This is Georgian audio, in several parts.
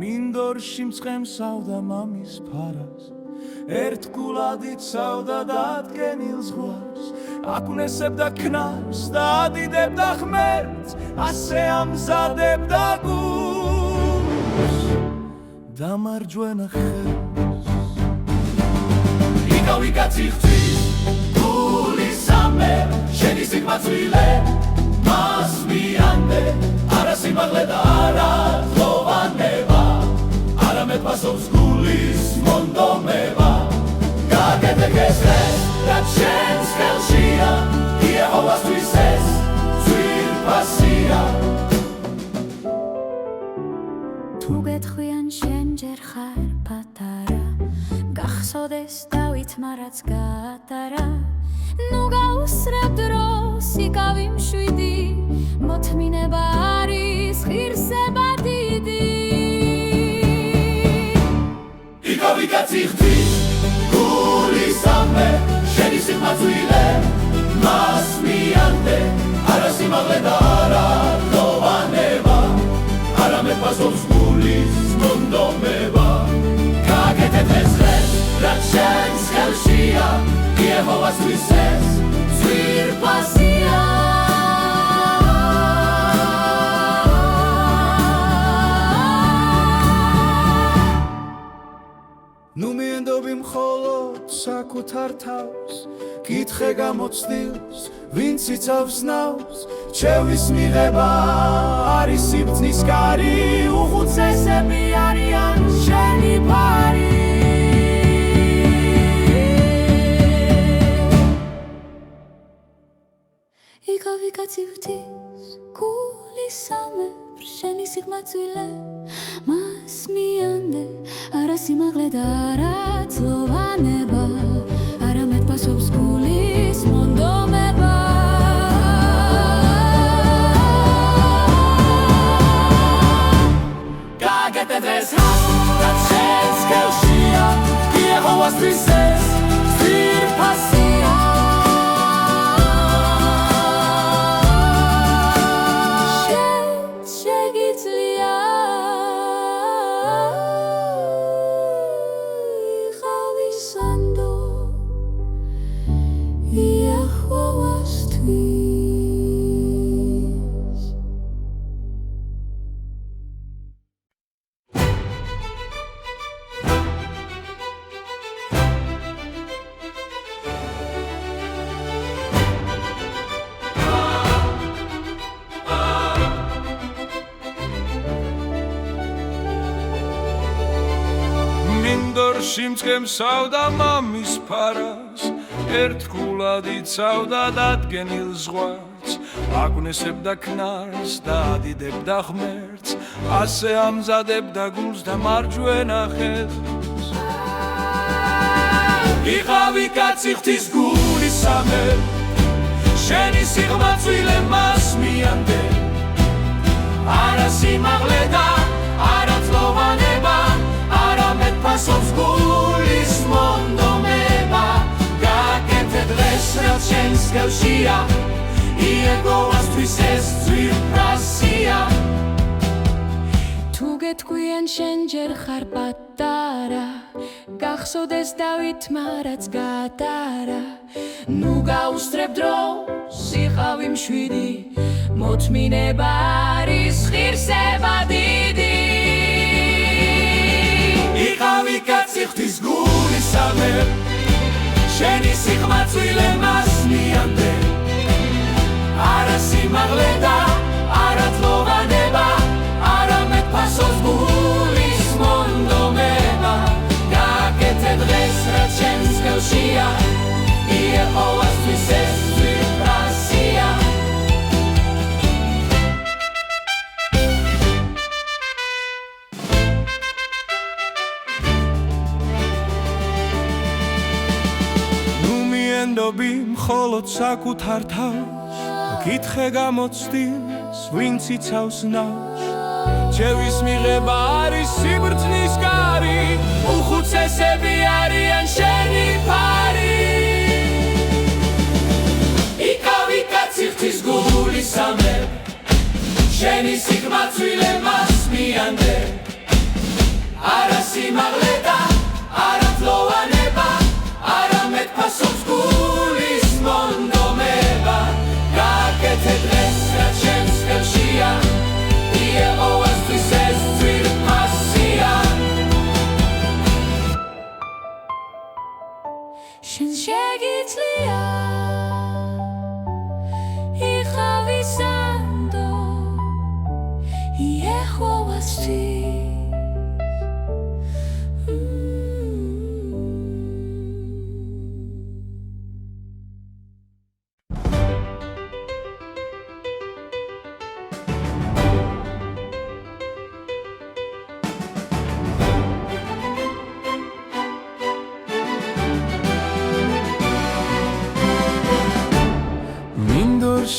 მინდორში მწყემსავდა მამის ფარას ერთგულად იცავდა დადგენილ ზღვარს აკუნესებდა ქნარს და ადიდებდა ღმერთს ასე ამზადებდა გულს დამარჯვენა ხელს იკავი კაცი ღვთის გულისამე შენი სიღრმე წვლილე მას მიანდე არა სიმაღლე და არა თლოვანება არა მეტყასობს გულის მონდომება გაკეთე გესრეს რაც შენს ხელშია იეჰოვასთვის ეს ძვირფასია თუ გეტყვიან შენ ჯერ ხარ პატარა გახსოვდეს დავითმა რაც გაატარა ნუ გაუსწრებ დროს იკავი მშვიდი მოთმინება არის ღირსება დიდი იკავი კაცი ღვთის გულისამე შენი სიღრმე წვლილე მას მიანდე არა სიმაღლე და არა თლოვანება არა მეტყასობს გულის მონდომება გაკეთე დღეს რაც შენს ხელშია იეჰოვასთვის ეს ძვირფასია ნუ მიენდობი მხოლოდ საკუთარ თავს კითხე გამოცდილს ვინც იცავს ნავს რჩევის მიღება არის სიბრძნის კარი უხუცესები არიან შენი ფარი იკავი კაცი ღვთის გულისამე შენი სიღრმე წვლილე მას მიანდე არა სიმაღლე და არა თლოვანება არა მეტყასობს გულის მონდომება გაკეთე დღეს რაც შენს ხელშია იეჰოვასთვის ეს ძვირფასია მინდორში მწყემსავდა მამის ფარას ერთგულად იცავდა დადგენილ ზღვარს აკუნესებდა ქნარს და ადიდებდა ღმერთს ასე ამზადებდა გულს და მარჯვენა ხელს იკავი კაცი ღვთის გულისამე შენი სიღრმე წვლილე მას მიანდე არა სიმაღლე და არა თლოვანება არა მეტყასობს გულის მონდომება გაკეთე დღეს რაც შენს ხელშია იეჰოვასთვის ეს ძვირფასია თუ გეტყვიან შენ ჯერ ხარ პატარა გახსოვდეს დავითმა რაც გაატარა ნუ გაუსწრებ დროს იყავი მშვიდი მოთმინება არის ღირსება დიდი იკავი კაცი ღვთის გულისამე შენი სიღრმე წვლილე მას მიანდე არა სიმაღლე და არა თლოვანება არა მეტყასობს გულის მონდომება გაკეთე დღეს რაც შენს ხელშია იეჰოვასთვის ეს ძვირფასია ნდობი მხოლოდ საკუთარ თავს კითხე გამოცდილს ვინც იცავს ნავს რჩევის მიღება არის სიბრძნის კარი უხუცესები არიან შენი ფარი იკავი კაცი ღვთის გულისამე შენი სიღრმე წვლილე მას მიანდე არა სიმაღლე და არა ფლოვანება, არამედ ფასობს გულის მონდომება. გააკეთე დღეს რაც შენს ხელშია, იეჰოვასთვის ეს ძვირფასია. შენ შეგიძლია იყავი სანდო იეჰოვასთვის.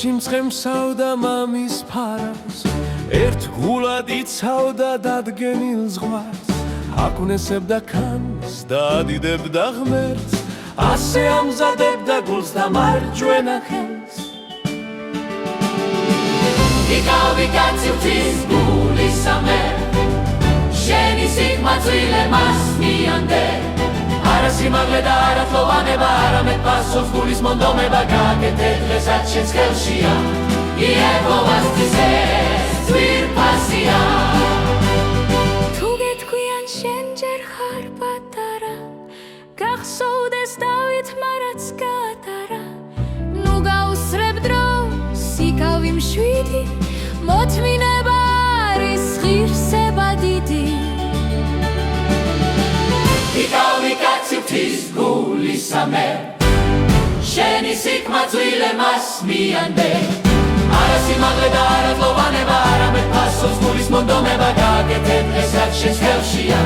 სიმცხემსავდა მამის ფარავს, ერთ გულად იცავდა დადგენილ ზღვარს, აკვნესებდა ქანს და ადიდებდა ღმერთს, ასე ამზადებდა გულს და მარჯვენა ხელს. იკავი კაცი ღვთის გულისამე, შენი სიღრმა წვილე მას მიანდე. არა სიმაღლე და არა ფლოვანება, არამედ ფასობს გულის მონდომება. გააკეთე დღეს რაც შენს ხელშია, იეჰოვასთვის ეს ძვირფასია. თუ გეტყვიან შენ ჯერ ხარ პატარა, გახსოვდეს დავითმა რაც გაატარა. ნუ გაუსრებ დროს იქავი მშვიდი, მოთმინება არის ღირსება დიდი. იკავი კაცი ღვთის გულისამე, შენი სიღრმა წვილე მას მიანდე. არა სიმაღლე და არა ფლოვანება, არამედ ფასობს გულის მონდომება. გააკეთე დღეს რაც შენს ხელშია,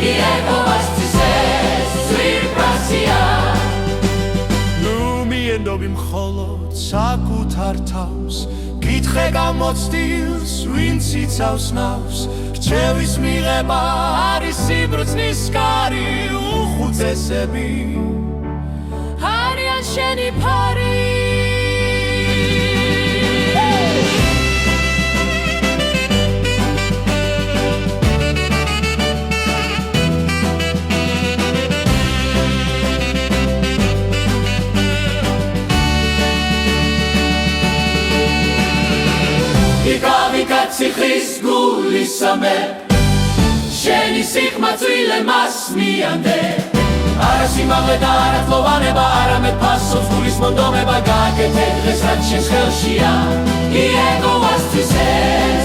იეჰოვასთვის ეს ძვირფასია. ნუ მიენდობი მხოლოდ საკუთარ თავს, კითხე გამოცდილს ვინც იცავს ნავს. რჩევის მიღება არის სიბრძნის კარი, უხუცესები არიან შენი ფარი. იკავი კაცი ხრის გულისამე, შენი სიღრმა წვილე მას მიანდე. არა სიმაღლე და არა ფლოვანება, არამედ ფასობს გულის მონდომება. გააკეთე დღეს რაც შენს ხელშია, იეჰოვასთვის ეს